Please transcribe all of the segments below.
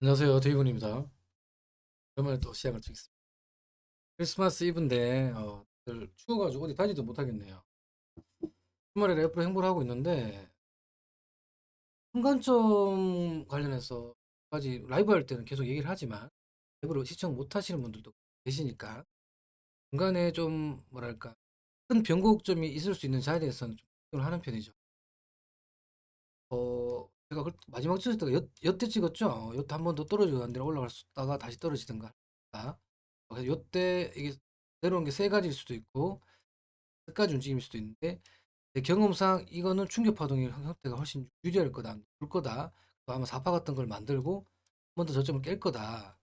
안녕하세요. 데이브입니다. 오랜만에 또 시작을 찍겠습니다. 크리스마스 이브인데 다들 추워가지고 어디 다니지도 못하겠네요. 주말에 래프로 행보를 하고 있는데 순간점 관련해서 까지 라이브 할 때는 계속 얘기를 하지만 라이브로 시청 못 하시는 분들도 계시니까 중간에 좀 뭐랄까 큰 변곡점이 있을 수 있는 자리에서는 좀 집중을 하는 편이죠. 제가 마지막 찍을 때가 여태 찍었죠. 여태 한 번 더 떨어지고 안 내려 올라갔다가 다시 떨어지든가. 그래서 요때 이게 내려온 게 세 가지일 수도 있고 세 가지 움직임일 수도 있는데 내 경험상 이거는 충격 파동의 형태가 훨씬 유리할 거다, 볼 거다. 또 아마 사파 같은 걸 만들고 한 번 더 저점을 깰 거다.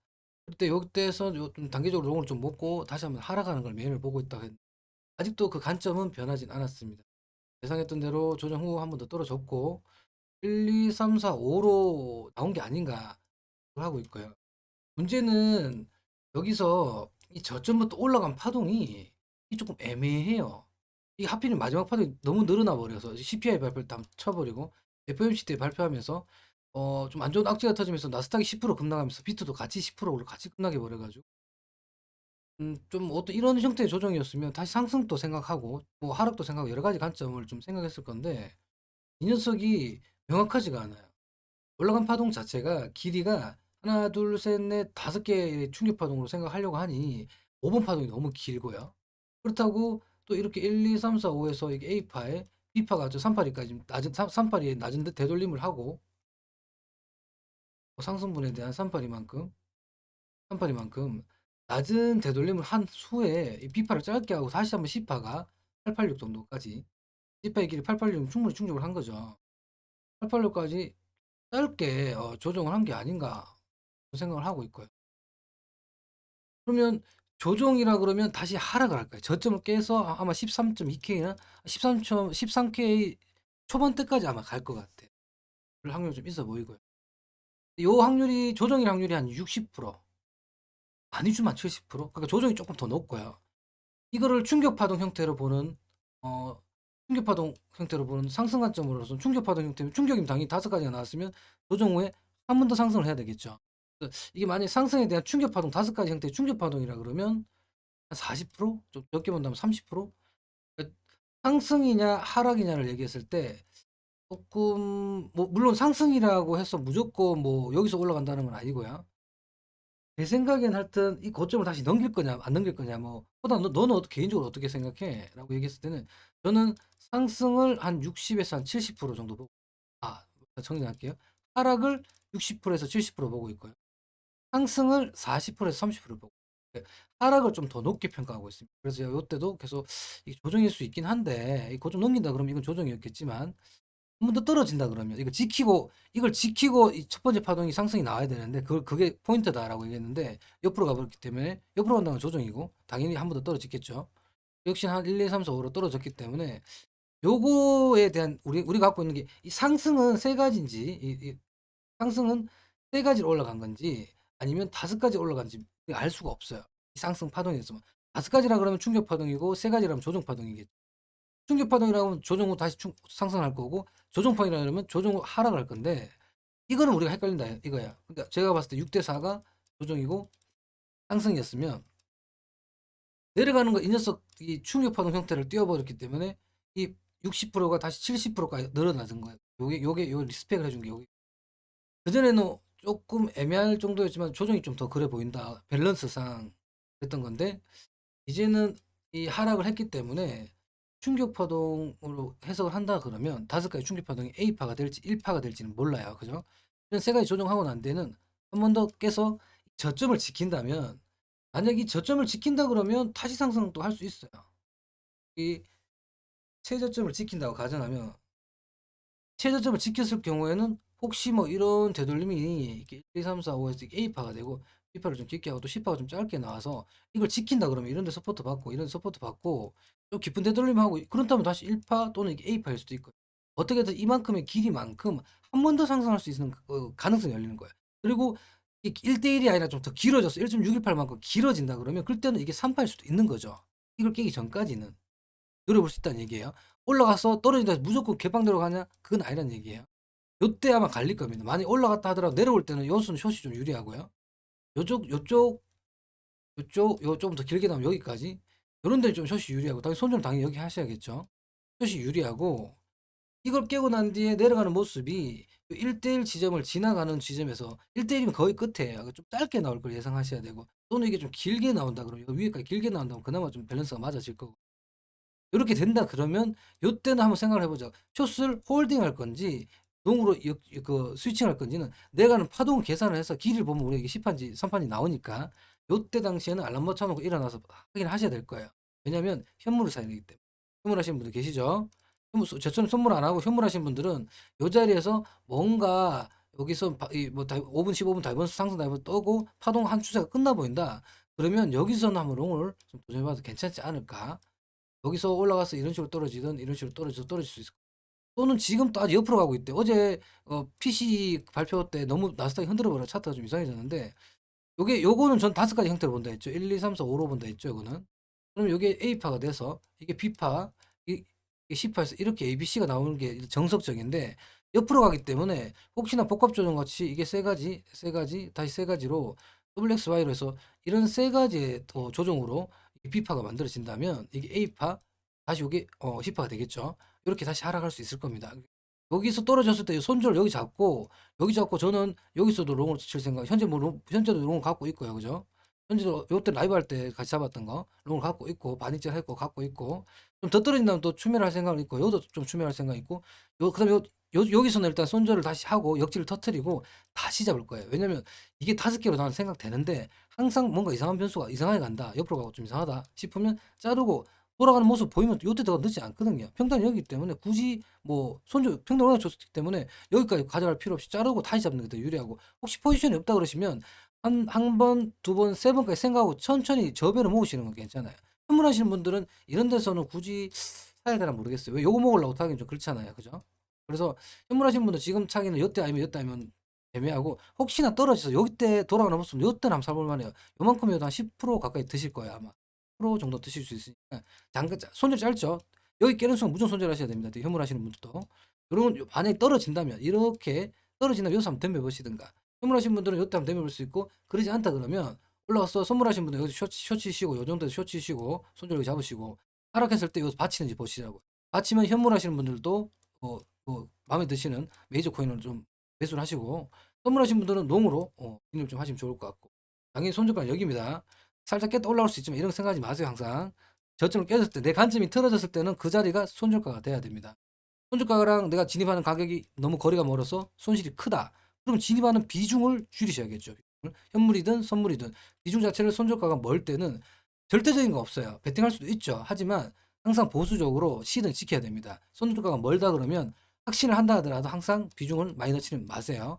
그때 요때에서 좀 단계적으로 롱을 좀 먹고 다시 한번 하락하는 걸 매일 보고 있다. 아직도 그 관점은 변하진 않았습니다. 예상했던 대로 조정 후 한 번 더 떨어졌고 1, 2, 3, 4, 5로 나온 게 아닌가 하고 있고요. 문제는 여기서 이 저점부터 올라간 파동이 이 조금 애매해요. 이 하필이면 마지막 파동이 너무 늘어나 버려서 CPI 발표를 다 쳐버리고 FOMC 때 발표하면서 좀 안 좋은 악재가 터지면서 나스닥이 10% 급락하면서 비트도 같이 10%로 같이 급락해 버려가지고 좀 어떤 이런 형태의 조정이었으면 다시 상승도 생각하고 뭐 하락도 생각하고 여러 가지 관점을 좀 생각했을 건데 이 녀석이 명확하지가 않아요. 올라간 파동 자체가 길이가 하나, 둘, 셋, 넷, 다섯 개의 충격 파동으로 생각하려고 하니 5번 파동이 너무 길고요. 그렇다고 또 이렇게 1, 2, 3, 4, 5에서 이게 A파에 B파가 저 3파리까지 낮은 3파리에 낮은 데 되돌림을 하고 상승분에 대한 3파리만큼 낮은 되돌림을 한 후에 이 B파를 짧게 하고 다시 한번 C파가 886 정도까지 C파의 길이 886은 충분히 충족을 한 거죠. 886까지 짧게 조정을 한 게 아닌가 생각을 하고 있고요. 그러면 조정이라 그러면 다시 하락을 할까요? 저점을 깨서 아마 13.2K나 13K 초반대까지 아마 갈 것 같아요. 그럴 확률이 좀 있어 보이고요. 요 확률이 조정일 확률이 한 60%, 많이 주면 70%. 그러니까 조정이 조금 더 높고요. 이거를 충격 파동 형태로 보는 어 충격 파동 형태로 보는 상승 관점으로서 충격 파동 형태면 충격이면 당연히 5가지가 나왔으면 조정 후에 한 번 더 상승을 해야 되겠죠. 이게 만약에 상승에 대한 충격 파동 5가지 형태의 충격 파동이라 그러면 한 40%? 좀 적게 본다면 30%? 그러니까 상승이냐 하락이냐를 얘기했을 때 조금 뭐 물론 상승이라고 해서 무조건 뭐 여기서 올라간다는 건 아니고요. 제 생각엔 하여튼 이 고점을 다시 넘길 거냐 안 넘길 거냐 뭐 보다 너는 개인적으로 어떻게 생각해? 라고 얘기했을 때는 저는 상승을 한 60에서 한 70% 정도 보고 정리할게요. 하락을 60%에서 70% 보고 있고요. 상승을 40%에서 30% 보고 하락을 좀 더 높게 평가하고 있습니다. 그래서 요때도 계속 이게 조정일 수 있긴 한데 이 고점 넘긴다 그러면 이건 조정이었겠지만 한 번 더 떨어진다 그러면 이걸 지키고 이 첫 번째 파동이 상승이 나와야 되는데 그게 포인트다라고 얘기했는데 옆으로 가버렸기 때문에 옆으로 간다는 건 조정이고 당연히 한 번 더 떨어지겠죠. 역시 한 1, 2, 3, 4, 5로 떨어졌기 때문에 요거에 대한 우리가 갖고 있는 게 이 상승은 세 가지인지 이 상승은 세 가지로 올라간 건지 아니면 다섯 가지 올라간지 알 수가 없어요. 이 상승 파동에서 다섯 가지라 그러면 충격 파동이고 세 가지라면 조정 파동이겠죠. 충격 파동이라고 하면 조정 후 다시 상승할 거고 조정 파동이라 그러면 조정 후 하락할 건데 이거는 우리가 헷갈린다 이거야. 그러니까 제가 봤을 때 6대 4가 조정이고 상승이었으면 내려가는 거 이 녀석이 충격 파동 형태를 띄워버렸기 때문에 이 60%가 다시 70%까지 늘어나는 거예요. 요게 리스펙을 해준 게 요게. 그전에는 조금 애매할 정도였지만 조정이 좀 더 그래 보인다. 밸런스상 그랬던 건데 이제는 이 하락을 했기 때문에 충격 파동으로 해석을 한다 그러면 다섯 가지 충격 파동이 A파가 될지 1파가 될지는 몰라요. 그죠? 이런 세 가지 조정하고 난 데는 한 번 더 깨서 저점을 지킨다면 만약 이 저점을 지킨다 그러면 다시 상승도 할 수 있어요. 이 최저점을 지킨다고 가정하면 최저점을 지켰을 경우에는 혹시 뭐 이런 되돌림이 이렇게 1, 2, 3, 4, 5에서 A파가 되고 B파를 좀 깊게 하고 또 C파가 좀 짧게 나와서 이걸 지킨다 그러면 이런 데 서포트 받고 이런 데 서포트 받고 좀 깊은 되돌림하고 그렇다면 다시 1파 또는 이게 A파일 수도 있고 어떻게든 이만큼의 길이만큼 한 번 더 상승할 수 있는 가능성이 열리는 거예요. 그리고 1대1이 아니라 좀 더 길어져서 1.618만큼 길어진다 그러면 그때는 이게 3파일 수도 있는 거죠. 이걸 깨기 전까지는. 노려볼 수 있다는 얘기예요. 올라가서 떨어진다 해서 무조건 개빵 들어가냐? 그건 아니란 얘기예요. 요때 아마 갈릴 겁니다. 많이 올라갔다 하더라도 내려올 때는 요수는 숏이 좀 유리하고요. 요쪽 좀 더 길게 나오면 여기까지 요런 데는 좀 숏이 유리하고 당연히 손절은 당연히 여기 하셔야겠죠. 숏이 유리하고 이걸 깨고 난 뒤에 내려가는 모습이 1대1 지점을 지나가는 지점에서 1대1이면 거의 끝에요. 좀 짧게 나올 걸 예상하셔야 되고 또는 이게 좀 길게 나온다 그러면 요 위에까지 길게 나온다면 그나마 좀 밸런스가 맞아질 거고 요렇게 된다 그러면 요때는 한번 생각을 해 보자. 숏을 홀딩할 건지 롱으로 스위칭할 건지는 내가는 파동 계산을 해서 길이를 보면 우리가 이게 10 판지 3 판이 나오니까 요때 당시에는 알람 맞춰 놓고 일어나서 확인을 하셔야 될 거예요. 왜냐면 현물을 사야 되기 때문에. 현물하시는 분들 계시죠? 현물 저처럼 선물 안 하고 현물하시는 분들은 요 자리에서 뭔가 여기서 뭐 5분 15분 다이버스 상승 다이버스 떠고 파동 한 추세가 끝나 보인다. 그러면 여기서는 한번 롱을 좀 도전해 봐도 괜찮지 않을까? 여기서 올라가서 이런 식으로 떨어지든 이런 식으로 떨어질 수 있을 또는 지금 또 아직 옆으로 가고 있대. 어제 PC 발표 때 너무 나스닥이 흔들어 버려 차트가 좀 이상해졌는데 요거는 전 5가지 형태로 본다 했죠. 1, 2, 3, 4, 5로 본다 했죠, 요거는. 그럼 요게 A파가 돼서 이게 B파, 이게 C파에서 이렇게 ABC가 나오는 게 정석적인데 옆으로 가기 때문에 혹시나 복합 조정 같이 이게 세 가지, 다시 세 가지로 WXY로 해서 이런 세 가지의 조정으로 B파가 만들어진다면 이게 A파, 다시 요게 C파가 되겠죠. 이렇게 다시 하락할 수 있을 겁니다. 여기서 떨어졌을 때 손절 여기 잡고 저는 여기서도 롱을 칠 생각. 현재 뭐 현재도 롱을 갖고 있고요, 그죠? 현재도 요때 라이브 할 때 같이 잡았던 거 롱을 갖고 있고 반익절 했고 갖고 있고 좀 더 떨어진다면 또 추멸할 생각은 있고 요도 좀 추멸할 생각이 있고 그다음에 여기서는 일단 손절을 다시 하고 역지를 터트리고 다시 잡을 거예요. 왜냐면 이게 5개로 나는 생각되는데 항상 뭔가 이상한 변수가 이상하게 간다. 옆으로 가고 좀 이상하다 싶으면 자르고 돌아가는 모습 보이면 요때 더 늦지 않거든요. 평단이 여기기 때문에 굳이 뭐 손절 평단 워낙 좋기 때문에 여기까지 가져갈 필요 없이 자르고 다시 잡는 게 더 유리하고 혹시 포지션이 없다 그러시면 한 번, 두 번, 세 번까지 생각하고 천천히 저변을 모으시는 건 괜찮아요. 현물하시는 분들은 이런 데서는 굳이 사야 되나 모르겠어요. 왜 요거 먹으려고 타기는 좀 그렇잖아요. 그죠? 그래서 현물하시는 분들 지금 차기는 요때 아니면 애매하고 혹시나 떨어져서 요때 돌아가는 모습 요때는 한번 사볼 만해요. 요만큼이라도 한 10% 가까이 드실 거예요 아마. 10% 정도 드실 수 있으니까 손절 짧죠. 여기 깨는 순간 무조건 손절하셔야 됩니다. 현물하시는 분들도. 요런 만약에 떨어진다면 이렇게 떨어진다면 여기서 한번 덤벼보시든가. 선물하신 분들은 요때 한번 덤벼볼 수 있고 그러지 않다 그러면 올라가서 선물하신 분들 여기서 쇼치시고 요 정도에서 쇼치시고 손절 여기 잡으시고 하락했을 때 여기서 받치는지 보시라고. 받치면 현물하시는 분들도 마음에 드시는 메이저 코인을 좀 매수를 하시고 선물하신 분들은 농으로 진입 좀 하시면 좋을 것 같고 당연히 손절가는 여기입니다. 살짝 깼다 올라올 수 있지만 이런 거 생각하지 마세요. 항상 저점을 깨졌을 때 내 관점이 틀어졌을 때는 그 자리가 손절가가 돼야 됩니다. 손절가랑 내가 진입하는 가격이 너무 거리가 멀어서 손실이 크다. 그럼 진입하는 비중을 줄이셔야겠죠. 현물이든 선물이든 비중 자체를 손절가가 멀 때는 절대적인 거 없어요. 베팅할 수도 있죠. 하지만 항상 보수적으로 실은 지켜야 됩니다. 손절가가 멀다 그러면 확신을 한다 하더라도 항상 비중을 많이 넣지는 마세요.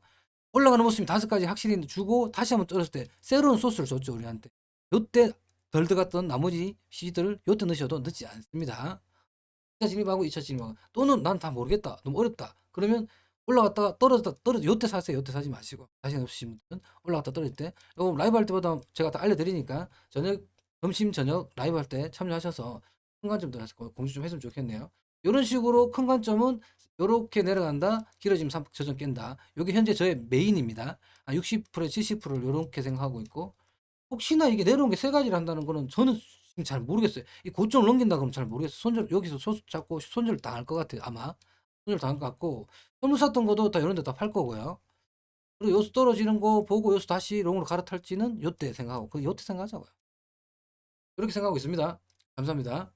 올라가는 모습이 5가지 확실히 주고 다시 한번 떨어졌을 때 새로운 소스를 줬죠 우리한테. 요때 덜 들어갔던 나머지 시들을 요때 넣으셔도 늦지 않습니다. 2차 진입하고 2차 진입하고 또는 '난 다 모르겠다. 너무 어렵다.' 그러면 올라갔다가 떨어졌다 요때 사세요. 요때 사지 마시고 자신 없으신 분들은 올라갔다 떨어질 때 요거 라이브 할 때마다 제가 다 알려드리니까 점심 저녁 라이브 할 때 참여하셔서 큰 관점들 공유 좀 했으면 좋겠네요. 요런 식으로 큰 관점은 요렇게 내려간다. 길어지면 저점 깬다. 요게 현재 저의 메인입니다. 한 60% 70%를 요렇게 생각하고 있고 혹시나 이게 내려온 게 3가지를 한다는 거는 저는 지금 잘 모르겠어요. 이 고점을 넘긴다 그러면 잘 모르겠어요. 여기서 자꾸 손절 당할 것 같아요, 아마. 손절 당할 것 같고 선물 샀던 것도 다 요런 데 다 팔 거고요. 그리고 여기서 떨어지는 거 보고 여기서 다시 롱으로 갈아탈지는 요때 생각하고 요때 생각하자고요. 그렇게 생각하고 있습니다. 감사합니다.